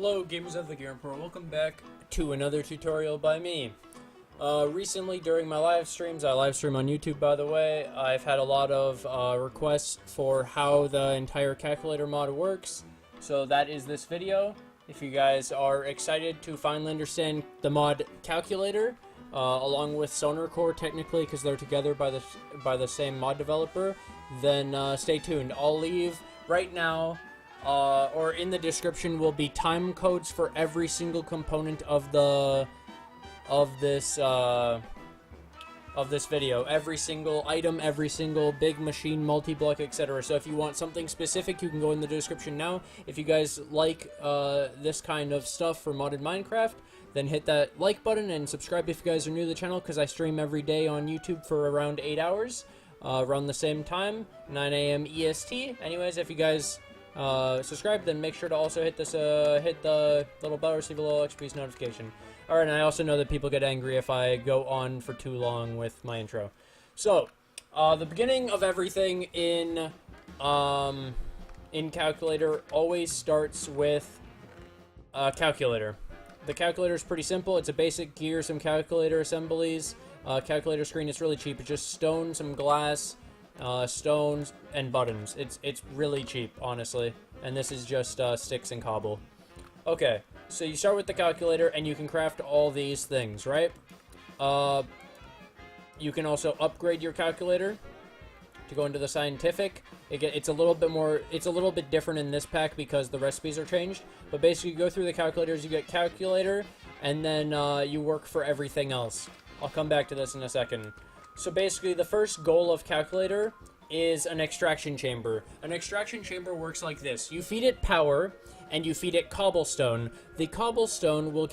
Hello gamers of the Gear Pro, welcome back to another tutorial by me. Recently during my live streams, I live stream on YouTube by the way, I've had a lot of requests for how the entire calculator mod works, so that is this video. If you guys are excited to finally understand the mod calculator, along with Sonar Core technically because they're together by the same mod developer, then stay tuned. I'll leave right now or in the description will be time codes for every single component of this video, every single item, every single big machine, multi-block, etc. So if you want something specific, you can go in the description now. If you guys like this kind of stuff for modded Minecraft, then hit that like button and subscribe if you guys are new to the channel, because I stream every day on YouTube for around 8 hours, around the same time, 9 AM EST. Anyways, if you guys subscribe, then make sure to also hit this hit the little bell, receive a little extra piece notification. Alright, and I also know that people get angry if I go on for too long with my intro. So the beginning of everything in calculator always starts with calculator. The calculator is pretty simple. It's a basic gear, some calculator assemblies, calculator screen. It's really cheap. It's just stone, some glass, stones, and buttons. It's really cheap, honestly. And this is just sticks and cobble. Okay, so you start with the calculator, and you can craft all these things, right? You can also upgrade your calculator to go into the scientific. It's a little bit different in this pack because the recipes are changed. But basically, you go through the calculators, you get calculator, and then you work for everything else. I'll come back to this in a second. So basically, the first goal of calculator is an extraction chamber. An extraction chamber works like this. You feed it power, and you feed it cobblestone. The cobblestone will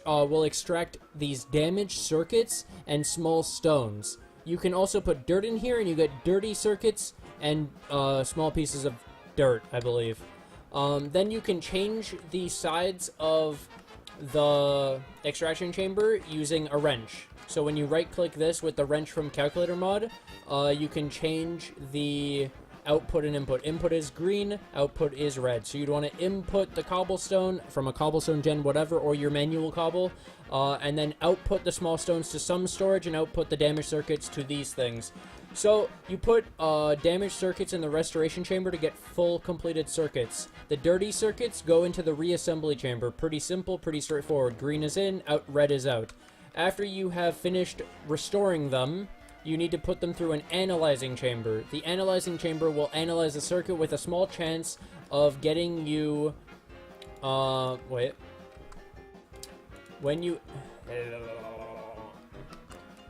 will extract these damaged circuits and small stones. You can also put dirt in here, and you get dirty circuits and small pieces of dirt, I believe. Then you can change the sides of the extraction chamber using a wrench. So when you right-click this with the wrench from Calculator mod, you can change the output and input. Input is green, output is red. So you'd want to input the cobblestone from a cobblestone gen whatever, or your manual cobble, and then output the small stones to some storage and output the damaged circuits to these things. So you put damaged circuits in the restoration chamber to get full completed circuits. The dirty circuits go into the reassembly chamber. Pretty simple, pretty straightforward. Green is in, red is out. After you have finished restoring them, you need to put them through an analyzing chamber. The analyzing chamber will analyze the circuit with a small chance of getting you... wait. When you...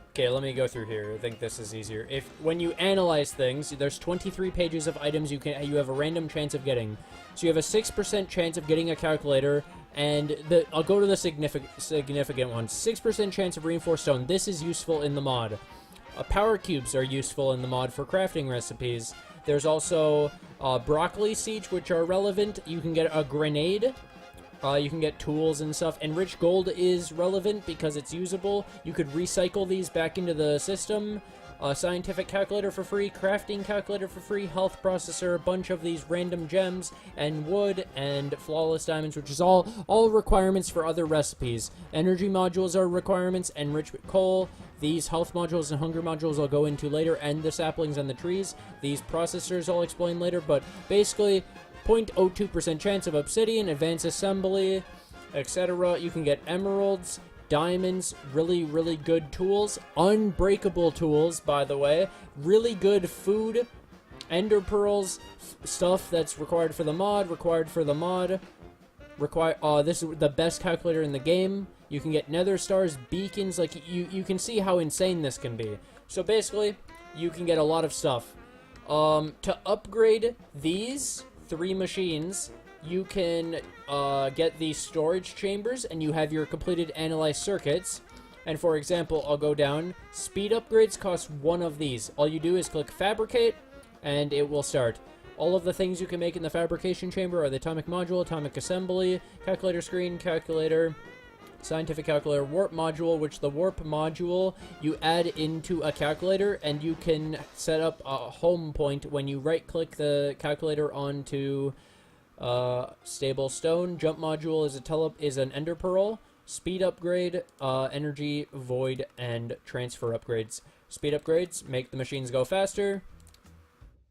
Okay, let me go through here. I think this is easier. When you analyze things, there's 23 pages of items you have a random chance of getting. So you have a 6% chance of getting a calculator, and I'll go to the significant ones. 6% chance of reinforced stone. This is useful in the mod. Power cubes are useful in the mod for crafting recipes. There's also broccoli seeds, which are relevant. You can get a grenade. You can get tools and stuff. Enriched gold is relevant because it's usable. You could recycle these back into the system. Scientific calculator for free, crafting calculator for free, health processor, a bunch of these random gems, and wood, and flawless diamonds, which is all requirements for other recipes. Energy modules are requirements, enrichment coal. These health modules and hunger modules I'll go into later, and the saplings and the trees. These processors I'll explain later, but basically 0.02% chance of obsidian, advanced assembly, etc. You can get emeralds, diamonds, really good tools, unbreakable tools, by the way, really good food, ender pearls, stuff that's required for the mod, this is the best calculator in the game. You can get nether stars, beacons, like you can see how insane this can be. So basically, you can get a lot of stuff. To upgrade these 3 machines, you can get these storage chambers, and you have your completed analyzed circuits. And for example, I'll go down. Speed upgrades cost 1 of these. All you do is click fabricate, and it will start. All of the things you can make in the fabrication chamber are the atomic module, atomic assembly, calculator screen, calculator, scientific calculator, warp module, which the warp module you add into a calculator, and you can set up a home point when you right click the calculator onto Stable stone. Jump module is an ender pearl. Speed upgrade, energy, void, and transfer upgrades. Speed upgrades make the machines go faster.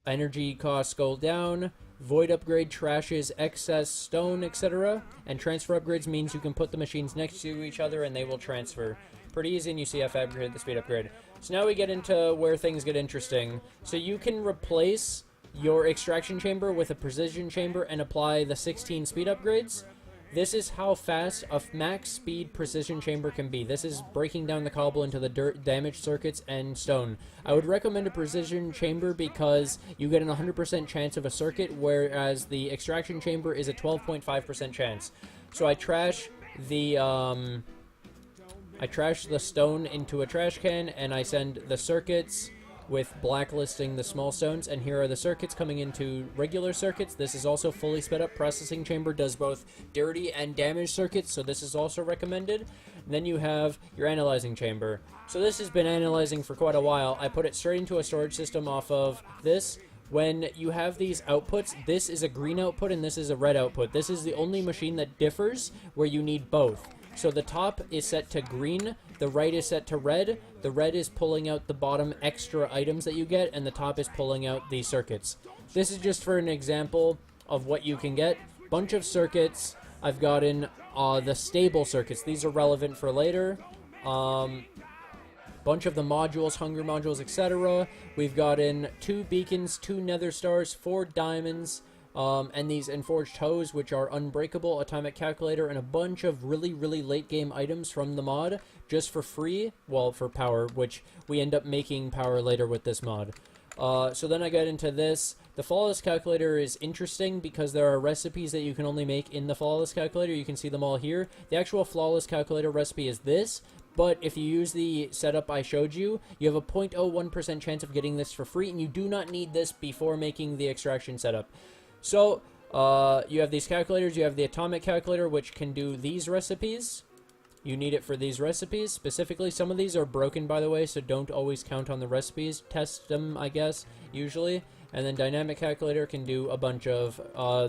Energy costs go down. Void upgrade trashes excess stone, etc. And transfer upgrades means you can put the machines next to each other and they will transfer. Pretty easy, and you see I fabricated the speed upgrade. So now we get into where things get interesting. So you can replace your extraction chamber with a precision chamber and apply the 16 speed upgrades. This is how fast a max speed precision chamber can be. This is breaking down the cobble into the dirt, damaged circuits, and stone. I would recommend a precision chamber because you get an 100% chance of a circuit, whereas the extraction chamber is a 12.5% chance. So I trash the stone into a trash can, and I send the circuits with blacklisting the small stones, and here are the circuits coming into regular circuits. This is also fully sped up. Processing chamber does both dirty and damaged circuits, so this is also recommended. And then you have your analyzing chamber. So this has been analyzing for quite a while. I put it straight into a storage system off of this. When you have these outputs, this is a green output and this is a red output. This is the only machine that differs where you need both. So the top is set to green, the right is set to red, the red is pulling out the bottom extra items that you get, and the top is pulling out the circuits. This is just for an example of what you can get. Bunch of circuits. I've gotten the stable circuits. These are relevant for later. Bunch of the modules, hunger modules, etc. We've gotten 2 beacons, 2 nether stars, 4 diamonds, and these enforged hose, which are unbreakable, atomic calculator, and a bunch of really late game items from the mod just for free, well, for power, which we end up making power later with this mod. So then I got into this. The flawless calculator is interesting because there are recipes that you can only make in the flawless calculator. You can see them all here. The actual flawless calculator recipe is this, but if you use the setup I showed you, you have a 0.01% chance of getting this for free, and you do not need this before making the extraction setup. So, you have these calculators. You have the atomic calculator, which can do these recipes. You need it for these recipes. Specifically, some of these are broken, by the way, so don't always count on the recipes. Test them, I guess, usually. And then dynamic calculator can do a bunch of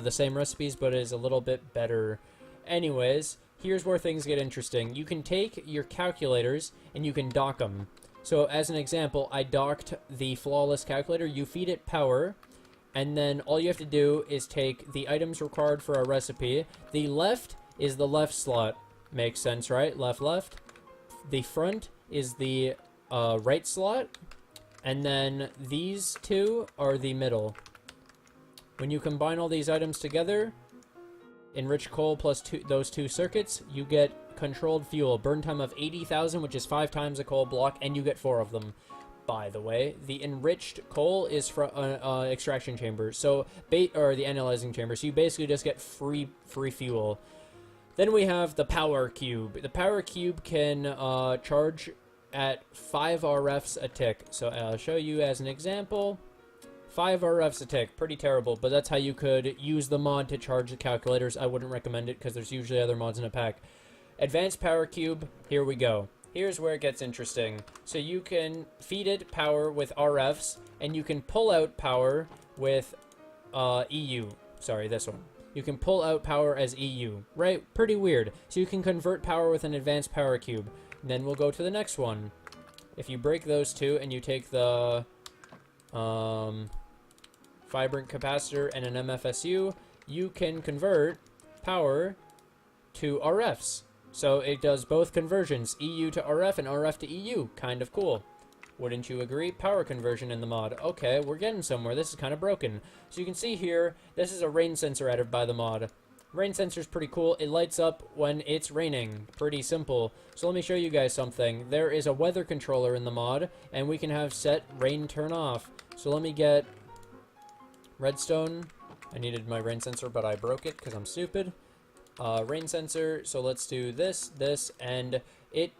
the same recipes, but is a little bit better. Anyways, here's where things get interesting. You can take your calculators, and you can dock them. So, as an example, I docked the flawless calculator. You feed it power, and then all you have to do is take the items required for a recipe. The left is the left slot. Makes sense, right? Left. The front is the right slot. And then these two are the middle. When you combine all these items together, enriched coal plus those 2 circuits, you get controlled fuel. Burn time of 80,000, which is 5 times a coal block, and you get 4 of them. By the way, the enriched coal is from extraction chamber, so or the analyzing chamber. So you basically just get free fuel. Then we have the power cube. The power cube can charge at 5 RFs a tick. So I'll show you as an example. 5 RFs a tick, pretty terrible, but that's how you could use the mod to charge the calculators. I wouldn't recommend it because there's usually other mods in a pack. Advanced power cube. Here we go. Here's where it gets interesting. So you can feed it power with RFs, and you can pull out power with EU. Sorry, this one. You can pull out power as EU, right? Pretty weird. So you can convert power with an advanced power cube. And then we'll go to the next one. If you break those 2 and you take the vibrant capacitor and an MFSU, you can convert power to RFs. So it does both conversions, EU to RF and RF to EU. Kind of cool. Wouldn't you agree? Power conversion in the mod. Okay, we're getting somewhere. This is kind of broken. So you can see here, this is a rain sensor added by the mod. Rain sensor is pretty cool. It lights up when it's raining. Pretty simple. So let me show you guys something. There is a weather controller in the mod, and we can have set rain turn off. So let me get redstone. I needed my rain sensor, but I broke it because I'm stupid. Rain sensor. So let's do this, and it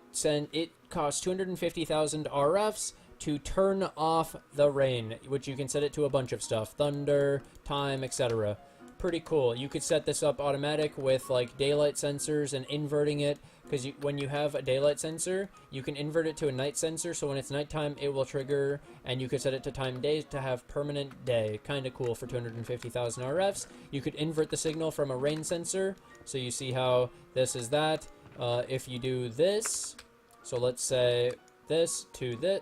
costs 250,000 RFs to turn off the rain, which you can set it to a bunch of stuff. Thunder, time, etc. pretty cool. You could set this up automatic with like daylight sensors and inverting it, because when you have a daylight sensor, you can invert it to a night sensor, so when it's nighttime, it will trigger, and you could set it to time days to have permanent day. Kind of cool for 250,000 RFs. You could invert the signal from a rain sensor, so you see how this is that. If you do this, so let's say this to this,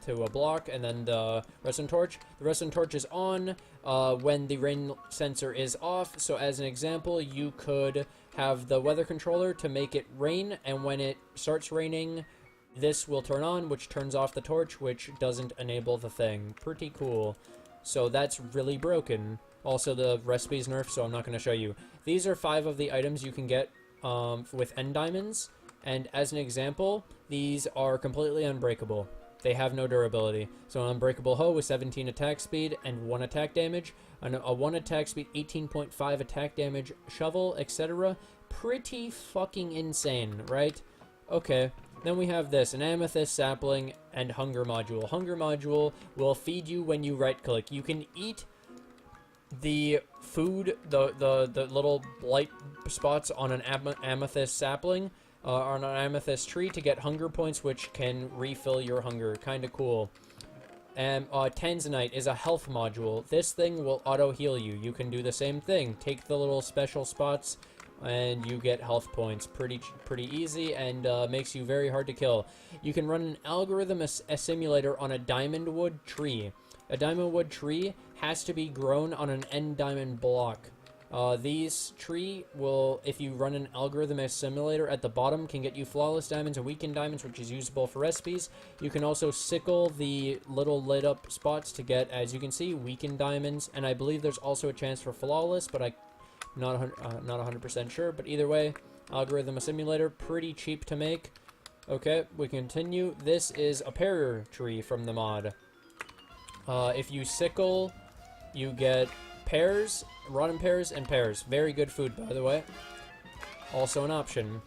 to a block, and then the redstone torch. The redstone torch is on when the rain sensor is off. So as an example, you could have the weather controller to make it rain, and when it starts raining, this will turn on, which turns off the torch, which doesn't enable the thing. Pretty cool. So that's really broken. Also, the recipe's nerfed, so I'm not going to show you. These are 5 of the items you can get with end diamonds, and as an example, these are completely unbreakable. They have no durability. So an unbreakable hoe with 17 attack speed and 1 attack damage, and a 1 attack speed, 18.5 attack damage shovel, etc. Pretty fucking insane, right? Okay, then we have this, an amethyst sapling and hunger module. Hunger module will feed you when you right click. You can eat the food, the little light spots on an amethyst sapling, on an amethyst tree to get hunger points, which can refill your hunger. Kind of cool. And Tanzenite is a health module. This thing will auto heal you. You can do the same thing. Take the little special spots and you get health points. Pretty easy, and makes you very hard to kill. You can run an algorithm assimilator on a diamond wood tree. A diamond wood tree has to be grown on an end diamond block. These tree will, if you run an algorithm assimilator at the bottom, can get you flawless diamonds and weakened diamonds, which is usable for recipes. You can also sickle the little lit up spots to get, as you can see, weakened diamonds, and I believe there's also a chance for flawless, but I'm not 100% sure. But either way, algorithm assimilator, pretty cheap to make. Okay, we continue. This is a pear tree from the mod. If you sickle, you get pears, rotten pears, and pears. Very good food, by the way. Also an option.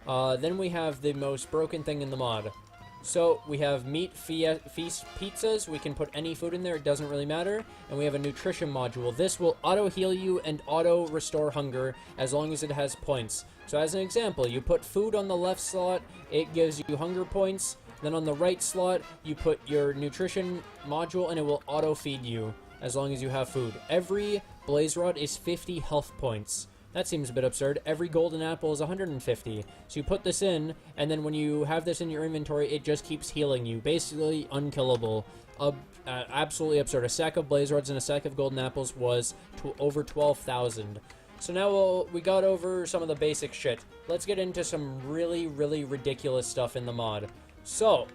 Then we have the most broken thing in the mod. So we have meat feast pizzas. We can put any food in there. It doesn't really matter. And we have a nutrition module. This will auto heal you and auto restore hunger as long as it has points. So as an example, you put food on the left slot. It gives you hunger points. Then on the right slot, you put your nutrition module, and it will auto feed you as long as you have food. Every blaze rod is 50 health points. That seems a bit absurd. Every golden apple is 150. So you put this in, and then when you have this in your inventory, it just keeps healing you. Basically unkillable. Absolutely absurd. A sack of blaze rods and a sack of golden apples was over 12,000. So now we got over some of the basic shit. Let's get into some really, really ridiculous stuff in the mod. So,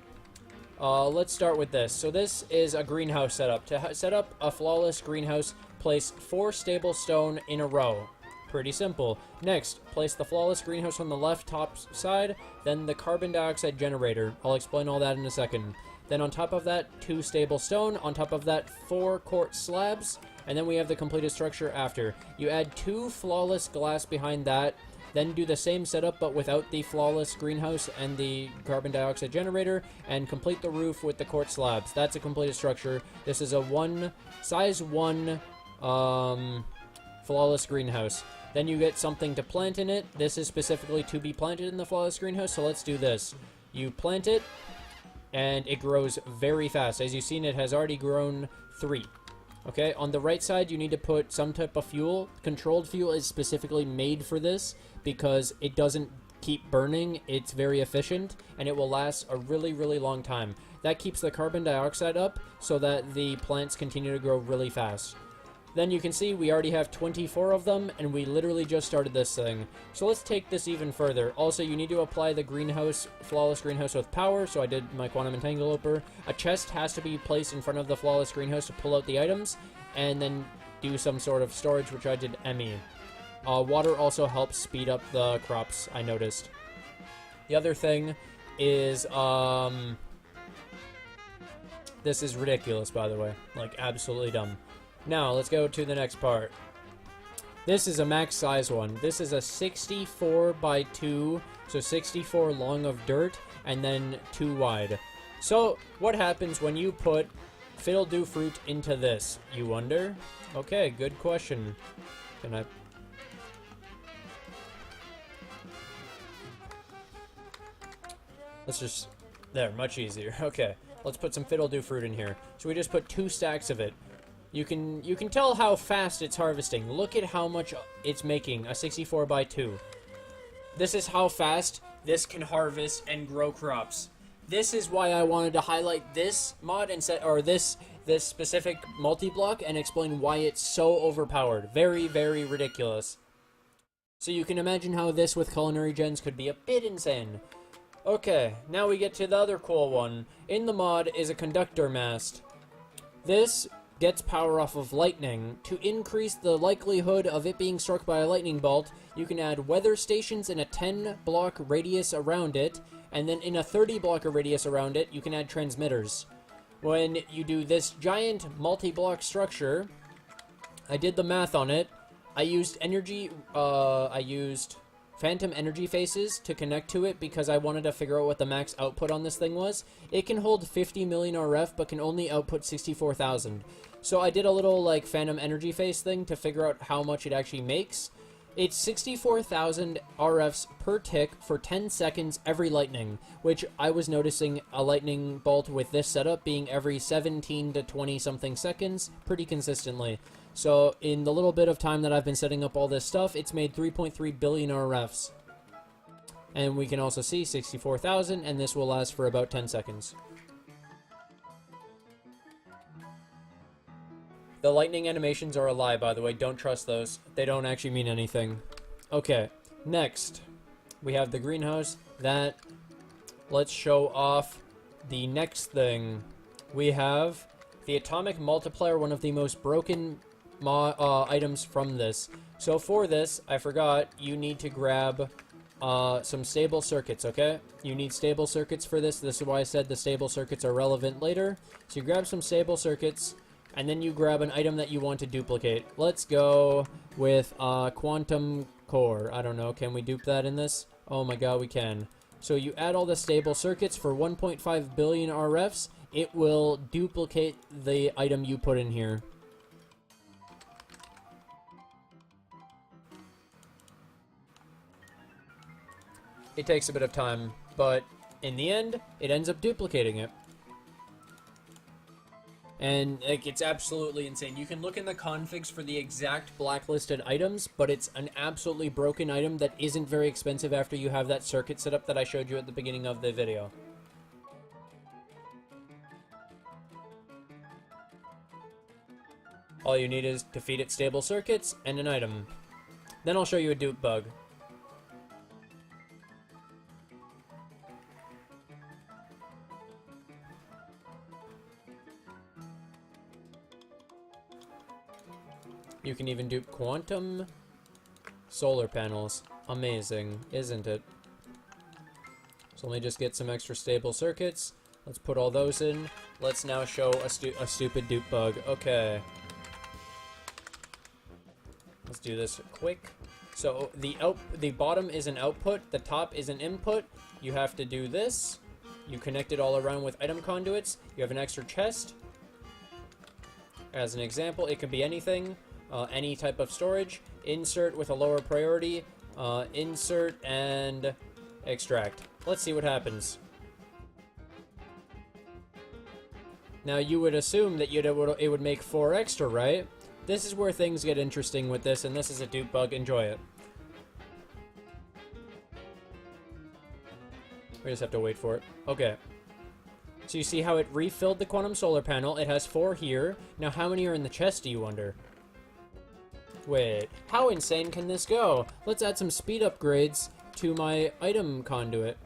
let's start with this. So this is a greenhouse setup. To set up a flawless greenhouse, place 4 stable stone in a row. Pretty simple. Next, place the flawless greenhouse on the left top side, then the carbon dioxide generator. I'll explain all that in a second. Then on top of that, 2 stable stone. On top of that, 4 quartz slabs. And then we have the completed structure after. You add 2 flawless glass behind that. Then do the same setup but without the flawless greenhouse and the carbon dioxide generator, and complete the roof with the quartz slabs. That's a completed structure. This is a size 1 flawless greenhouse. Then you get something to plant in it. This is specifically to be planted in the flawless greenhouse, so let's do this. You plant it, and it grows very fast. As you've seen, it has already grown 3. Okay, on the right side, you need to put some type of fuel. Controlled fuel is specifically made for this because it doesn't keep burning. It's very efficient, and it will last a really, really long time. That keeps the carbon dioxide up so that the plants continue to grow really fast. Then you can see we already have 24 of them, and we literally just started this thing. So let's take this even further. Also, you need to apply the greenhouse, flawless greenhouse with power, so I did my quantum entangloper. A chest has to be placed in front of the flawless greenhouse to pull out the items, and then do some sort of storage, which I did ME. Water also helps speed up the crops, I noticed. The other thing is, this is ridiculous, by the way. Like, absolutely dumb. Now, let's go to the next part. This is a max size one. This is a 64 by 2, so 64 long of dirt, and then 2 wide. So, what happens when you put fiddle-do fruit into this, you wonder? Okay, good question. Can I... Let's just... There, much easier. Okay, let's put some fiddle-do fruit in here. So we just put 2 stacks of it. You can tell how fast it's harvesting. Look at how much it's making, a 64 by 2. This is how fast this can harvest and grow crops. This is why I wanted to highlight this mod and this specific multi-block and explain why it's so overpowered. Very, very ridiculous. So you can imagine how this with culinary gens could be a bit insane. Okay, now we get to the other cool one. In the mod is a Conductor Mast. This gets power off of lightning. To increase the likelihood of it being struck by a lightning bolt, you can add weather stations in a 10-block radius around it, and then in a 30-block radius around it, you can add transmitters. When you do this giant multi-block structure, I did the math on it. I used phantom energy faces to connect to it because I wanted to figure out what the max output on this thing was. It can hold 50 million RF, but can only output 64,000. So I did a little, like, phantom energy face thing to figure out how much it actually makes. It's 64,000 RFs per tick for 10 seconds every lightning, which I was noticing a lightning bolt with this setup being every 17 to 20 something seconds pretty consistently. So in the little bit of time that I've been setting up all this stuff, it's made 3.3 billion RFs. And we can also see 64,000, and this will last for about 10 seconds. The lightning animations are a lie, by the way. Don't trust those. They don't actually mean anything. Okay, next. We have the greenhouse. Let's show off the next thing. We have the Atomic Multiplier, one of the most broken items from this. So for this, I forgot, you need to grab some stable circuits, okay? You need stable circuits for this. This is why I said the stable circuits are relevant later. So you grab some stable circuits, and then you grab an item that you want to duplicate. Let's go with quantum core. I don't know, can we dupe that in this? Oh my god, we can. So you add all the stable circuits for 1.5 billion RFs. It will duplicate the item you put in here. It takes a bit of time, but in the end, it ends up duplicating it. And, like, it's absolutely insane. You can look in the configs for the exact blacklisted items, but it's an absolutely broken item that isn't very expensive after you have that circuit set up that I showed you at the beginning of the video. All you need is to feed it stable circuits and an item. Then I'll show you a dupe bug. You can even dupe quantum solar panels. Amazing, isn't it? So let me just get some extra stable circuits. Let's put all those in. Let's now show a stupid dupe bug. Okay. Let's do this quick. So the bottom is an output, the top is an input. You have to do this. You connect it all around with item conduits. You have an extra chest. As an example, it could be anything. Any type of storage, insert with a lower priority, insert and extract. Let's see what happens. Now you would assume that it would make 4 extra, right? This is where things get interesting with this, and this is a dupe bug. Enjoy it. We just have to wait for it. Okay. So you see how it refilled the quantum solar panel. It has 4 here. Now how many are in the chest, do you wonder? Wait, how insane can this go? Let's add some speed upgrades to my item conduit.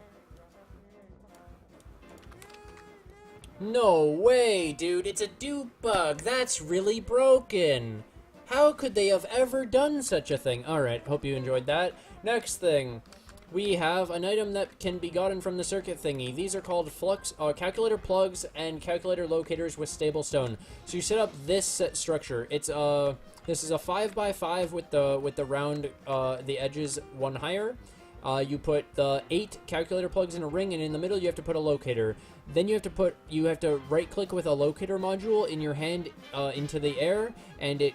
No way, dude, it's a dupe bug. That's really broken. How could they have ever done such a thing? Alright, hope you enjoyed that. Next thing, we have an item that can be gotten from the circuit thingy. These are called calculator plugs and calculator locators with stable stone. So you set up this set structure. This is a 5x5 with the round, the edges one higher, You put the 8 calculator plugs in a ring, and in the middle you have to put a locator. Then you have to right click with a locator module in your hand into the air, and it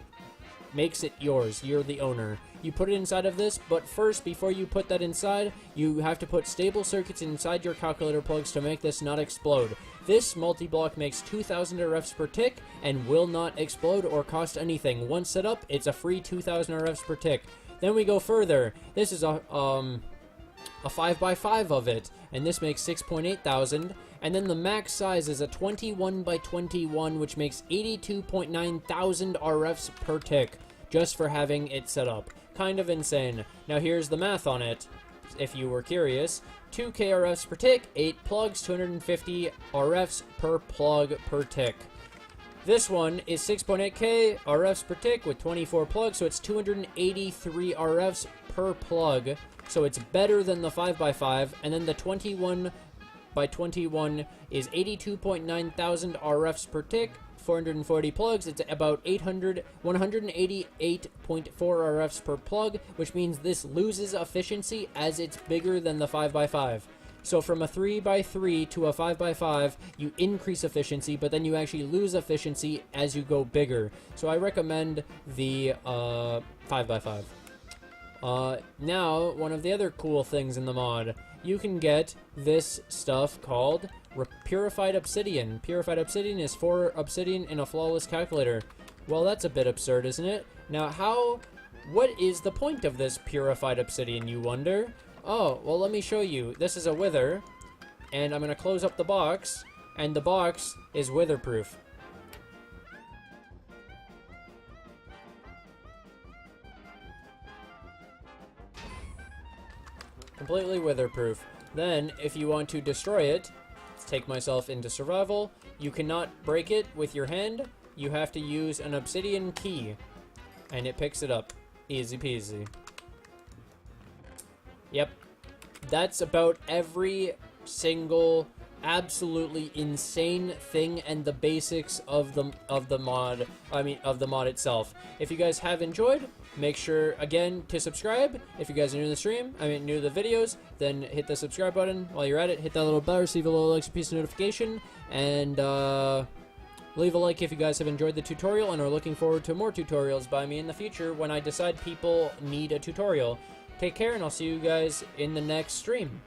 makes it yours. You're the owner. You put it inside of this, but first, before you put that inside, you have to put stable circuits inside your calculator plugs to make this not explode. This multi-block makes 2,000 RFs per tick and will not explode or cost anything. Once set up, it's a free 2,000 RFs per tick. Then we go further. This is a 5x5 of it, and this makes 6.8 thousand. And then the max size is a 21 by 21, which makes 82.9 thousand RFs per tick, just for having it set up. Kind of insane. Now here's the math on it, if you were curious. 2k RFs per tick, 8 plugs, 250 RFs per plug per tick. This one is 6.8k RFs per tick with 24 plugs, so it's 283 RFs per plug. So it's better than the 5x5, and then the 21 by 21 is 82.9 thousand RFs per tick, 440 plugs. It's about 188.4 RFs per plug, which means this loses efficiency as it's bigger than the 5x5. So from a 3x3 to a 5x5, you increase efficiency, but then you actually lose efficiency as you go bigger. So I recommend the 5x5. Now, one of the other cool things in the mod, you can get this stuff called Purified Obsidian. Purified Obsidian is 4 obsidian in a flawless calculator. Well, that's a bit absurd, isn't it? Now, what is the point of this Purified Obsidian, you wonder? Oh, well, let me show you. This is a wither, and I'm going to close up the box, and the box is witherproof. Completely witherproof. Then, if you want to destroy it, let's take myself into survival. You cannot break it with your hand. You have to use an obsidian key, and it picks it up. Easy peasy. Yep. That's about every single absolutely insane thing and the basics of the mod. Of the mod itself. If you guys have enjoyed, make sure again to subscribe. If you guys are new to the stream, new to the videos, then hit the subscribe button. While you're at it, hit that little bell, receive a little extra piece of notification, and leave a like if you guys have enjoyed the tutorial and are looking forward to more tutorials by me in the future when I decide people need a tutorial. Take care, and I'll see you guys in the next stream.